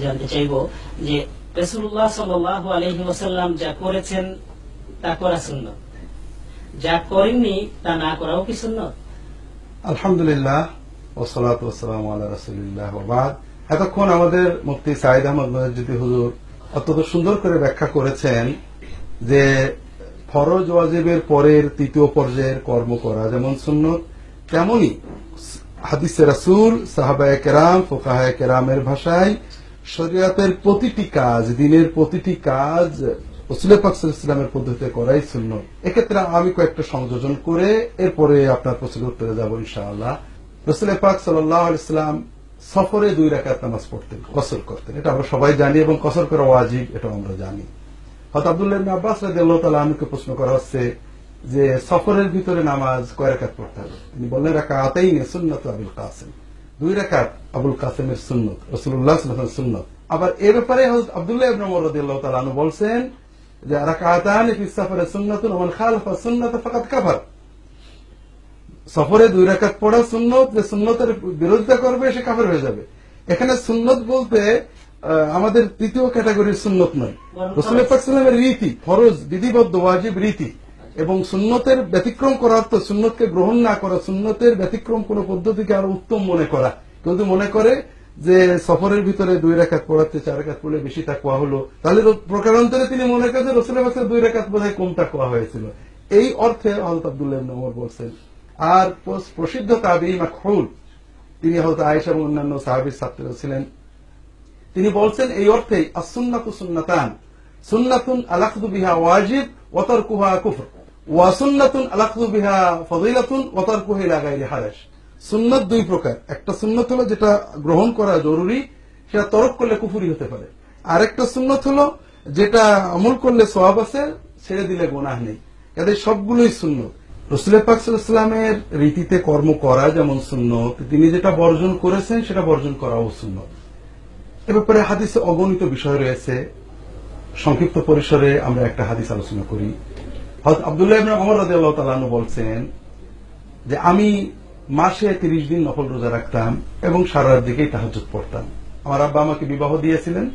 জানতে চাইবো যে রাসূলুল্লাহ সাল্লাল্লাহু আলাইহি ওয়াসাল্লাম যা করেছেন তা করা সুন্নাত, যা করেননি তা না করাও কি সুন্নাত? আলহামদুলিল্লাহ ওয়াসসালাতু ওয়াসসালামু আলা রাসূলিল্লাহ ওয়া বাদ। এতক্ষণ আমাদের মুফতি সাঈদ আহমদ মুজাদ্দিদি হুজুর অত্যন্ত সুন্দর করে ব্যাখ্যা করেছেন যে ফরজ ওয়াজিবের পরের তৃতীয় পর্যায়ের কর্ম করা যেমন সুন্নত, তেমনি হাদিসে রাসূল, সাহাবায়ে কেরাম, ফুকাহায়ে কেরামের ভাষায় শরীয়তের প্রতিটি কাজ, দিনের প্রতিটি কাজ রাসূল পাক সাল্লাল্লাহু আলাইহি ওয়াসাল্লামের পদ্ধতিতে করাই সুন্নত। এক্ষেত্রে আমি কয়েকটা সংযোজন করে এরপরে আপনার প্রশ্নের উত্তরে যাব ইনশাআল্লাহ। রাসূল পাক সাল্লাল্লাহু আলাইহি ওয়াসাল্লাম সফরে 2 রাকাত নামাজ পড়তেন, কসর করতেন, এটা আমরা সবাই জানি এবং কসর করা ওয়াজিব, এটা আমরা জানি। হযরত আব্দুল্লাহ ইবনে আব্বাস রাদিয়াল্লাহু তাআলা আনহুকে প্রশ্ন করা হচ্ছে যে সফরের ভিতরে নামাজ কয় রাকাত পড়তে হবে? তিনি বললেন রাকাতাইন সুন্নাতু আবুল কাসিম, 2 রাকাত আবুল কাসিমের সুন্নত, রাসূলুল্লাহ সাল্লাল্লাহু আলাইহি ওয়াসাল্লামের সুন্নত। আবার এই ব্যাপারে হযরত আব্দুল্লাহ ইবনে ওমর রাদিয়াল্লাহু তাআলা আনহু বলছেন যে রাকাতান ফি সফরে সুন্নাতুন ওয়া মান খালাফা সুন্নাতা ফাকাদ কাফার, সফরে 2 রাকাত পড়া সুন্নত, যে সুন্নতের বিরোধিতা করবে সে কাফের হয়ে যাবে। এখানে সুন্নত বলতে আমাদের তৃতীয় ক্যাটাগরির সুন্নত নয়, রাসূল পাক সাল্লাল্লাহু আলাইহি ওয়াসাল্লামের রীতি, ফরজ, বিধিবদ্ধ, ওয়াজিব রীতি। এবং সুন্নতের ব্যতিক্রম করা অর্থ সুন্নতকে গ্রহণ না করা, সুন্নতের ব্যতিক্রম কোন পদ্ধতিকে আরো উত্তম মনে করা। কিন্তু মনে করে যে সফরের ভিতরে 2 রাকাত পড়াতে 4 রাকাত পড়লে বেশি তাকওয়া হলো, তাহলে প্রকারান্তরে তিনি মনে করেন যে রাসূলের কাছে 2 রাকাত বোধহয় কম তাকওয়া হয়েছিল। এই অর্থে হযরত আব্দুল্লাহ ইবনে ওমর বলছেন। আর প্রসিদ্ধ তাবেঈ মাকহুল, তিনি হযরত আয়েশা এবং অন্যান্য সাহাবীর ছাত্র ছিলেন, তিনি বলছেন এই অর্থেই as-সুন্নাতু সুন্নাতান, সুন্নাতুন আল-আখযু বিহা ওয়াজিব ওয়া তারকুহা কুফর, ওয়া সুন্নাতুন আল-আখযু বিহা ফাযিলাতুন ওয়া তারকুহা ইলা গায়রি হারাজ। সুন্নাত 2 প্রকার, একটা সুন্নাত হলো যেটা গ্রহণ করা জরুরি, সেটা তরক করলে কুফরি হতে পারে। আরেকটা সুন্নাত হলো যেটা আমল করলে সওয়াব আছে, ছেড়ে দিলে গুনাহ নেই। কাজে সবগুলোই সুন্নাত। রাসূল পাক সাল্লাল্লাহু আলাইহি ওয়াসাল্লামের রীতিতে কর্ম করা যেমন সুন্নত, তিনি যেটা বর্জন করেছেন সেটা বর্জন করাও সুন্নত। এ ব্যাপারে হাদিসে অগণিত বিষয় রয়েছে, সংক্ষিপ্ত পরিসরে আমরা একটা হাদিস আলোচনা করি। হযরত আব্দুল্লাহ ইবনে ওমর রাদিয়াল্লাহু তাআলা আনহু বলছেন যে আমি মাসে 30 দিন নফল রোজা রাখতাম এবং সারা রাত দিকেই তাহাজ্জুদ পড়তাম। আমার আব্বা আমাকে বিবাহ দিয়েছিলেন,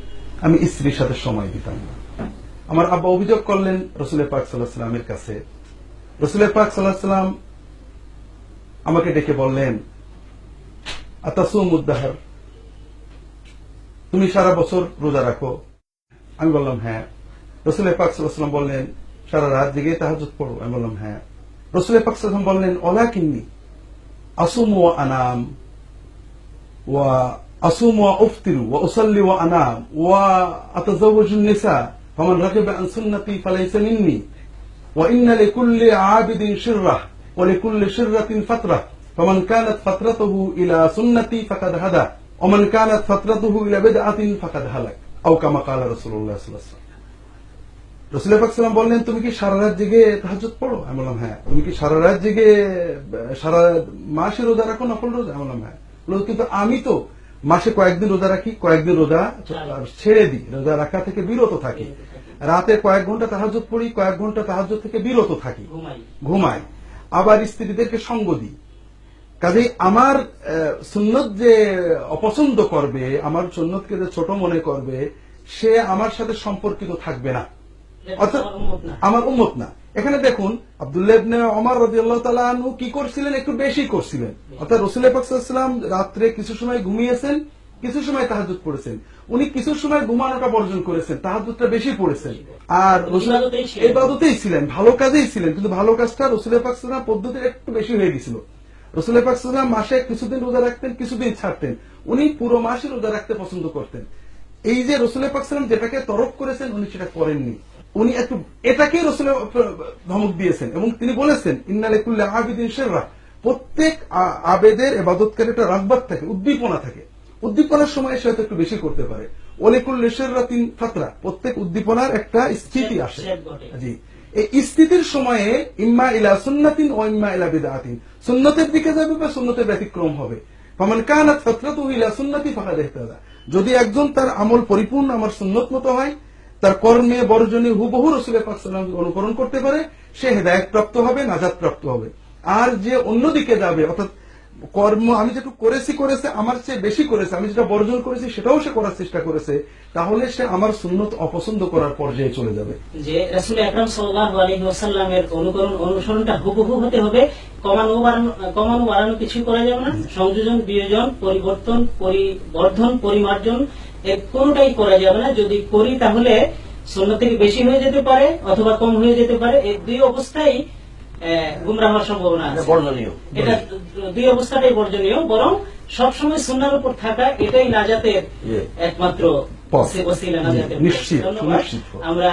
আমি স্ত্রীর সাথে সময় দিতাম না। আমার আব্বা অভিযোগ করলেন রাসূল পাক সাল্লাল্লাহু আলাইহি ওয়াসাল্লামের কাছে। রাসূল পাক সাল্লাল্লাহু আলাইহি ওয়াসাল্লাম আমাকে ডেকে বললেন আতাসুমুদ দাহর, তুমি সারা বছর রোজা রাখো? আমি বললাম হ্যাঁ। রাসূল পাক সাল্লাল্লাহু আলাইহি ওয়াসাল্লাম বললেন সারা রাত জেগে তাহাজ্জুদ পড়ো? আমি বললাম হ্যাঁ। রাসূল পাক সাল্লাল্লাহু আলাইহি ওয়াসাল্লাম বললেন ওয়ালাকিন্নী আসুমু ওয়া আনাম ওয়া আসুমু ওয়া আফতিরু ওয়া উসাল্লি ওয়া আনাম ওয়া আতাযাওয়াজু নিসা ফামান রাগিবা আন সুন্নতি ফালাইসা মিন্নি ওয়া ইন্না লিকুল্লি আবিদিন শিররাহ ওয়া লিকুল্লি শিররাতিন ফাতরাহ ফামান কানাত ফাতরাতুহু ইলা সুন্নতি ফাকাদ হাদা ওয়া মান কানাত ফাতরাতুহু ইলা বিদআতিন ফাকাদ হালাক আও কামা ক্বালা রাসূলুল্লাহ সাল্লাল্লাহু আলাইহি ওয়াসাল্লাম। রাসূল পাক সাল্লাল্লাহু আলাইহি ওয়াসাল্লাম বললেন তুমি কি সারা রাত জেগে তাহাজ্জুদ পড়ো? আমি বললাম হ্যাঁ। তুমি কি সারা রাত জেগে সারা মাসে রোজা রাখো, নফল রোজা? আমি বললাম হ্যাঁ। কিন্তু আমি তো মাসে কয়েকদিন রোজা রাখি, কয়েকদিন রোজা ছেড়ে দিই, রোজা রাখা থেকে বিরত থাকি, রাতে কয়েক ঘন্টা তাহাজ্জুদ পড়ি, কয়েক ঘন্টা তাহাজ্জুদ থেকে বিরত থাকি, ঘুমাই, আবার স্ত্রীদেরকে সঙ্গ দিই। কাজেই আমার সুন্নত যে অপছন্দ করবে, আমার সুন্নতকে যে ছোট মনে করবে, সে আমার সাথে সম্পর্কিত থাকবে না, অর্থাৎ আমার উম্মত না। এখানে দেখুন আব্দুল্লাহ ইবনে ওমর রাদিয়াল্লাহু তাআলা আনহু কি করছিলেন, একটু বেশি করছিলেন। অর্থাৎ রাসূল পাক সাল্লাল্লাহু আলাইহি ওয়াসাল্লাম রাত্রে কিছু সময় ঘুমিয়েছেন, কিছু সময় তাহাজ্জুদ পড়েছেন। উনি কিছু সময় ঘুমানোটা বর্জন করেছেন, তাহাজ্জুদটা বেশি পড়েছেন। আর রাসূল ইবাদতেই ছিলেন, ভালো কাজেই ছিলেন, কিন্তু ভালো কাজটা রাসূল পাক সাল্লাল্লাহু আলাইহি ওয়াসাল্লাম পদ্ধতির একটু বেশি হয়ে গিয়েছিল। রাসূল পাক সাল্লাল্লাহু আলাইহি ওয়াসাল্লাম মাসে কিছুদিন রোজা রাখতেন, কিছুদিন ছাড়তেন। উনি পুরো মাসে রোজা রাখতে পছন্দ করতেন। এই যে রাসূল পাক সাল্লাল্লাহু আলাইহি ওয়াসাল্লাম যেটাকে তরক করেছেন, উনি সেটা করেননি। উনি একটু এটাকে রাসূল ধমক দিয়েছেন এবং তিনি বলেছেন ইন্না লিকুল্লি আবিদিন শিররাহ, প্রত্যেক আবেদের ইবাদতকারীর একটা রাগবাত থাকে, উদ্দীপনা থাকে। উদ্দীপনার সময় সে হয়তো একটু বেশি করতে পারে। ওয়া লিকুল্লি শিররাতিন ফাতরা, প্রত্যেক উদ্দীপনার একটা স্থিতি আসে। জি, এই স্থিতির সময়ে ইম্মা ইলা সুন্নাতিন ওয়া ইম্মা ইলা বিদআতিন, সুন্নতের দিকে যাবে বা সুন্নতের ব্যতিক্রম হবে। ফামান কানাত ফাতরাতুহু ইলা সুন্নতি ফাকাদ ইহতাদা, যদি একজন তার আমল পরিপূর্ণ আমার সুন্নত মতো হয়, তার কর্মে বর্জনে হুবহু রাসূল পাক সাল্লাল্লাহু আলাইহি ওয়াসাল্লাম অনুকরণ করতে পারে, সে হেদায়েত প্রাপ্ত হবে, নাজাত প্রাপ্ত হবে। আর যে অন্যদিকে যাবে, অর্থাৎ কর্ম আমি যেটুকু করেছে আমার চেয়ে বেশি করেছে, আমি যেটা বর্জন করেছি সেটাও সে করার চেষ্টা করেছে, তাহলে সে আমার সুন্নত অপছন্দ করার পর্যায়ে চলে যাবে। যে রাসূল আকরাম সাল্লাল্লাহু আলাইহি ওয়াসাল্লামের অনুসরণটা হুবহু হতে হবে, কমানো বাড়ানো কিছু করা যাবে না, সংযোজন বিয়োজন পরিবর্তন পরিবর্ধন পরিমার্জন এর কোনটাই করা যাবে না। যদি করি তাহলে সুন্নত থেকে বেশি হয়ে যেতে পারে অথবা কম হয়ে যেতে পারে, এই দুই অবস্থায় গুমরাহ হওয়ার সম্ভাবনা আছে। বর্জনীয়। এটা দুই অবস্থাটাই বর্জনীয়, বরং সবসময় সুন্নাহর উপর থাকা এটাই নাজাতের একমাত্র পথ। ওসিলা, নাজাতের পথ। নিশ্চিত, ধন্যবাদ। সুনিশ্চিত পথ। আমরা